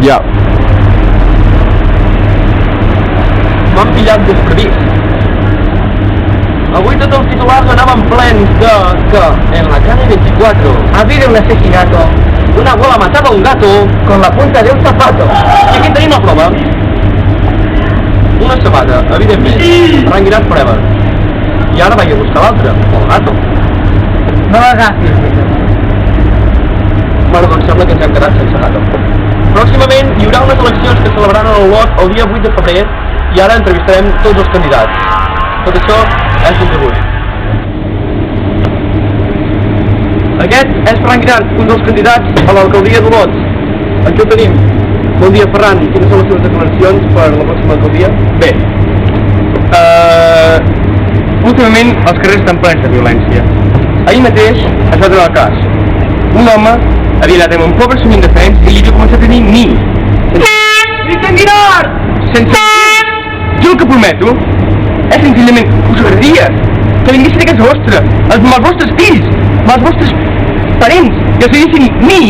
Ja. M'han pillat desprevist. Avui tots els titulars anaven plens de que en la calle 24 ha habido un asesinato, una abuela mataba a un gato con la punta de un zapato. I aquí tenim la prova. Una sabata, evidentment, Ranguinat forever. I ara vaig a buscar l'altre, el gato. No l'agafis, Bueno, doncs sembla que ens hem quedat sense gato. Pròximament hi haurà unes eleccions que celebraran a Olot el dia 8 de febrer i ara entrevistarem tots els candidats. Tot això és contingut. Aquest és Ferran Guinart, un dels candidats a l'alcaldia d'Olot. Aquí el tenim. Bon dia, Ferran. Quines són les teves declaracions per la pròxima alcaldia? Bé. Últimament els carrers estan plens de violència. Ahir mateix es va donar el cas. Un home havia anat amb un pobre senyor indefens i li havia començat a tenir ni. Ferran Guinart! Sense... Jo el que prometo és senzillament que us agradaria que vinguessin a casa vostra, amb els vostres fills, amb els vostres parents, i els diguessin ni.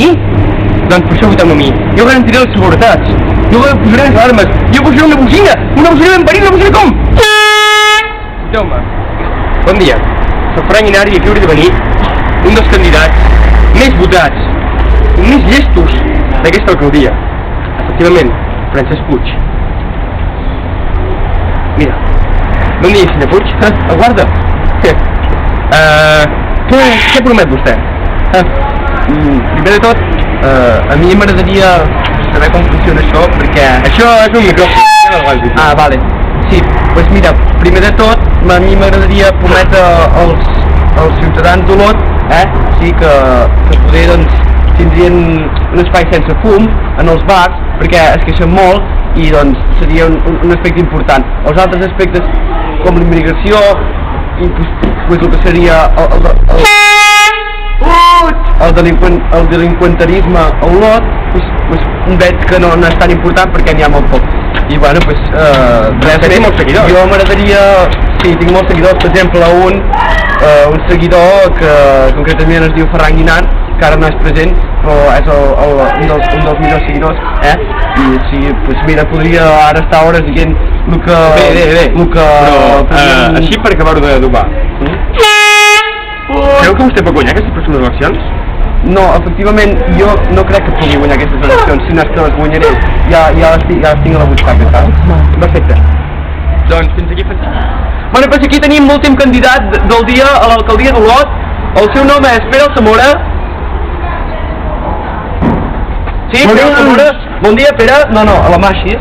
Doncs per això voteu-me a mi. Jo garantiré les seguretats. Jo posaré les armes. Jo posaré una bocina ben parida, una bocina com? Voteu-me. Bon dia. Soc Ferran Guinart i aquí hauria de venir un dels candidats més votats i més llestos d'aquesta alcaldia. Efectivament, Francesc Puig. Mira. Bon dia, senyor Puig. Aguarda. Què promet vostè? Primer de tot, a mi m'agradaria saber com funciona això, perquè... Això és un micròfon. Ah, vale. Sí, doncs mira, primer de tot, a mi m'agradaria prometre als ciutadans d'Olot, sí, que poder, doncs, tindrien un espai sense fum en els bars, perquè es queixen molt i, doncs, seria un aspecte important. Els altres aspectes, com l'immigració, i pues, el que seria el delinqüentarisme a Olot, pues, veig que no és tan important perquè n'hi ha molt poc. I bueno, pues, res més. Molts seguidors. Jo m'agradaria, sí, tinc molts seguidors, per exemple, un seguidor que concretament es diu Ferran Guinart, que ara no és present, però és un dels millors seguidors, I sí, pues mira, podria ara estar hores dient el que... Bé. Però, així per acabar-ho d'adobar. Creu que vostè pot guanyar aquestes pròximes eleccions? No, efectivament, jo no crec que pugui guanyar aquestes eleccions, si no és que les guanyaré. Ja les tinc a la butxaca, saps? Perfecte. Doncs fins aquí fantàstic. Bueno, doncs aquí tenim l'últim candidat del dia a l'alcaldia d'Olot. El seu nom és Pere Alsamora. Sí, Pere Alsamora. Bon dia, Pere. No, a la mà així.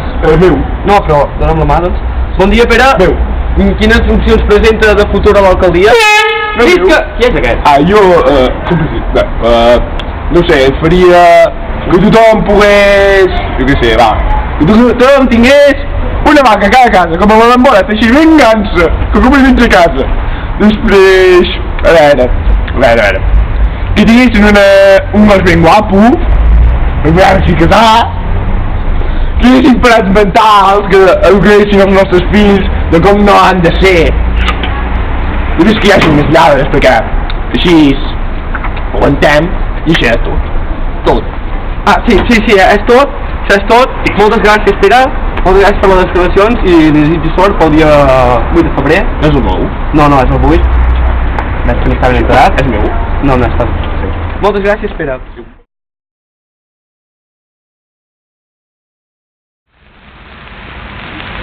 Meu. No, però dona'm la mà, doncs. Bon dia, Pere. Meu. Quines opcions presenta de futur a l'alcaldia? Visca! Qui és aquest? Jo, com dir, no sé, faria que tothom pogués, jo què sé, que tothom tingués una vaca a cada casa, com a la d'Emboret, així ben gansa, que com dins a casa. Després, a veure, que tinguessin un gos ben guapo, a veure si casar, que tinguessin parats mentals, que eduquessin els nostres fills de com no han de ser. I és que hi hagi més lladres, perquè així aguantem i això és tot. Tot. Ah, sí, és tot. Això és tot. Moltes gràcies, Pere. Moltes gràcies per les declaracions i li desitjo sort pel dia 8 de febrer. És el 9? No, és el 8. Veig que n'està ben enterat. És meu? No està. Sí. Moltes gràcies, Pere.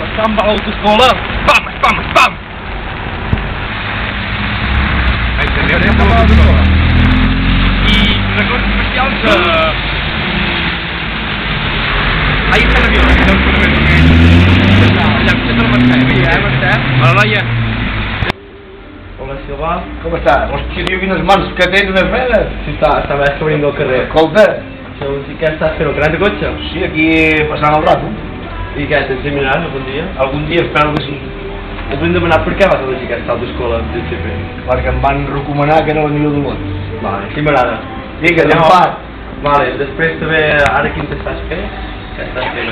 La samba a l'autoescola. Spam! I records especials ahir està la violència del convent. Allà, potser te la Mercè. Hola, noia. Hola, Silva. Com estàs? Hòstia, tio, quines mans que tens més fredes. Sí, està més que venim del carrer. Escolta. Què estàs fent, el gran de cotxe? Sí, aquí passant el rato. I què, t'examinaràs algun dia? Algun dia espero que sí. Et vull demanar per què vas elegir aquesta autoescola de principi. Perquè em van recomanar que era la millor d'Olot. Vale, sí m'agrada. Vinga, anem a part. Vale, després també, ara quin t'estàs fent? Què estàs fent?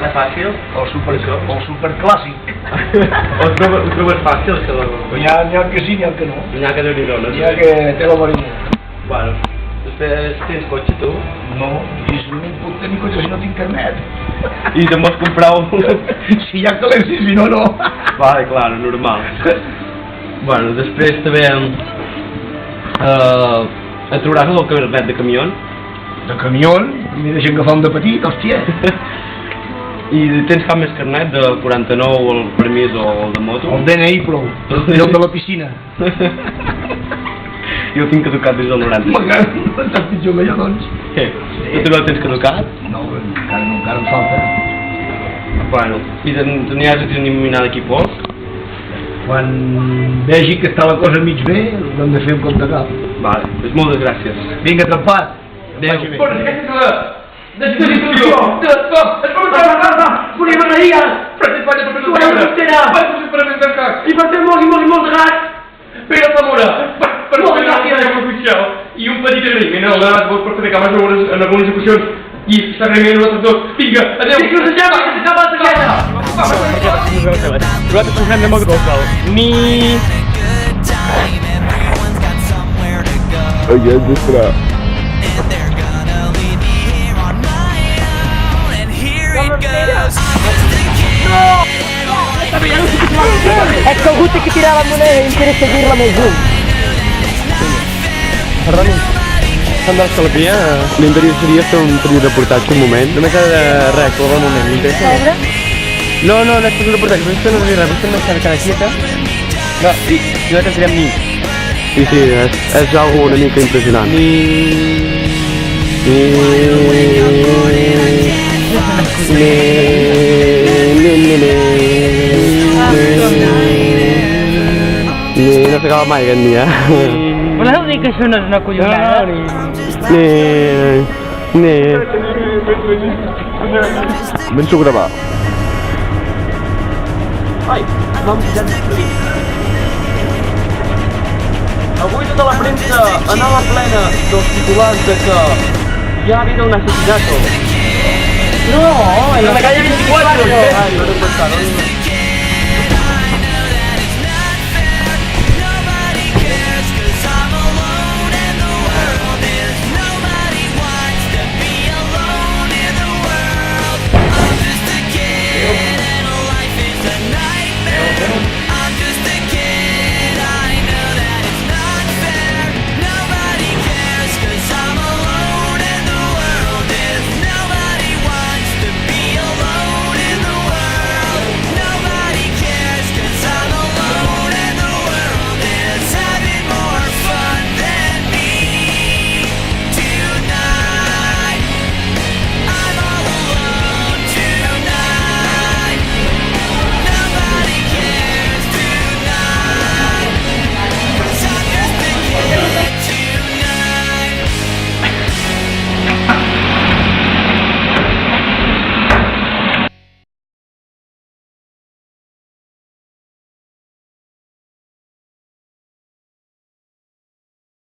És fàcil? El superclàssic. Ho trobes fàcil, això de... N'hi ha que sí, n'hi ha que no. N'hi ha que Déu-n'hi-do, no? N'hi ha que té la marina. Bueno, Tens cotxe, tu? No, i si no puc tenir cotxe si no tinc carnet. I te'n vols comprar un... Si hi ha calés, si no, no. Vale, claro, normal. Bueno, després també... et trobaràs el carnet de camió? De camió, m'hi deixen agafar un de petit, hòstia. I tens cap més carnet de 49, el permís o el de moto? El DNI prou, i el de la piscina. Jo el tinc caducat des del 90. M'agrada, estàs pitjor que jo, doncs. Què? Tu també el tens caducat? No, encara em falta. Bueno, i t'aniries a examinar d'aquí poc? Quan vegi que està la cosa mig bé, l'hem de fer un compte cap. Vale, doncs moltes gràcies. Vinga, trempat. Adéu. Bueno, aquesta és la... Descripció de cop! Es pot parlar! Volem anar allà! Però si falla per Tu has d'entera! Vaig per més del cap! I per fer molt de gat! Pere Zamora, per Moltes la gràcies. feina oficial i un petit agraïment al gat, vos per fer càmeres en algunes ocasions i s'agraïment a nosaltres dos. Vinga, adéu! Que us acaba la targeta! Nosaltres tornem de moto local. Ni... Ai, és distra. È Caguti che tirava la moneda e intende seguirla més giù. Perdoni, s'han d'estalviar. M'interessaria fer un petit reportatge un moment. Només ha de res, qualsevol moment. M'interessa? Sobre? No, no és per un reportatge, però això no dir res, vostè no està cada quieta. No, i nosaltres direm ni. Sí, sí, és algo una mica impressionant. No s'acaba mai aquest dia. Voleu dir que això no és una collonada? Ben s'ho gravar. Ai, vam ja descobrir. Avui tota la premsa anava plena dels titulars de que hi ha habido un asesinato. No, en En la calle 24. Ay, no recuerdo.